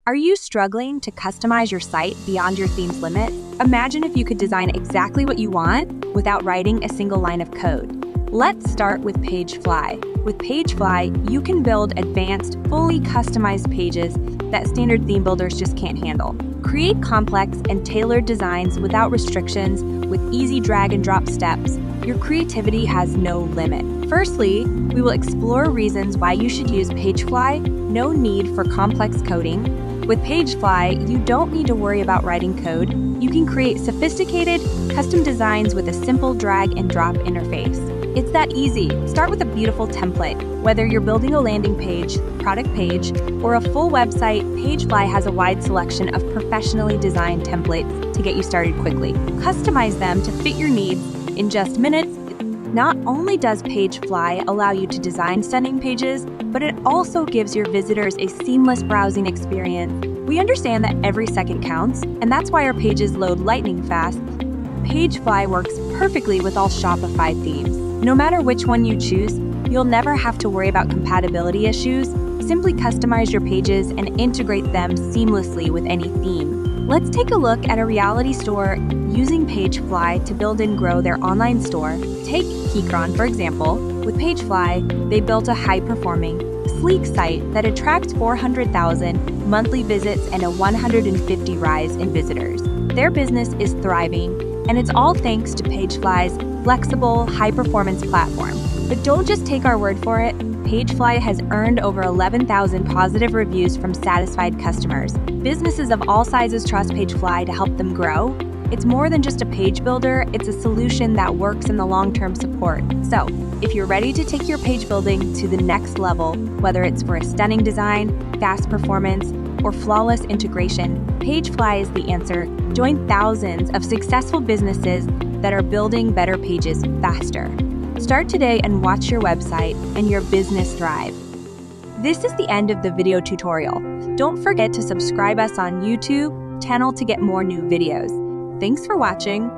Are you struggling to customize your site beyond your theme's limit? Imagine if you could design exactly what you want without writing a single line of code. Let's start with PageFly. With PageFly, you can build advanced, fully customized pages that standard theme builders just can't handle. Create complex and tailored designs without restrictions with easy drag and drop steps. Your creativity has no limit. Firstly, we will explore reasons why you should use PageFly. No need for complex coding. With PageFly, you don't need to worry about writing code. You can create sophisticated, custom designs with a simple drag and drop interface. It's that easy. Start with a beautiful template. Whether you're building a landing page, product page, or a full website, PageFly has a wide selection of professionally designed templates to get you started quickly. Customize them to fit your needs in just minutes. Not only does PageFly allow you to design stunning pages, but it also gives your visitors a seamless browsing experience. We understand that every second counts, and that's why our pages load lightning fast. PageFly works perfectly with all Shopify themes. No matter which one you choose, you'll never have to worry about compatibility issues. Simply customize your pages and integrate them seamlessly with any theme. Let's take a look at a reality store using PageFly to build and grow their online store. Take Keychron, for example. With PageFly, they built a high-performing, sleek site that attracts 400,000 monthly visits and a 150 rise in visitors. Their business is thriving, and it's all thanks to PageFly's flexible, high-performance platform. But don't just take our word for it. PageFly has earned over 11,000 positive reviews from satisfied customers. Businesses of all sizes trust PageFly to help them grow. It's more than just a page builder, it's a solution that works in the long-term support. So, if you're ready to take your page building to the next level, whether it's for a stunning design, fast performance, or flawless integration, PageFly is the answer. Join thousands of successful businesses that are building better pages faster. Start today and watch your website and your business thrive. This is the end of the video tutorial. Don't forget to subscribe us on YouTube channel to get more new videos. Thanks for watching.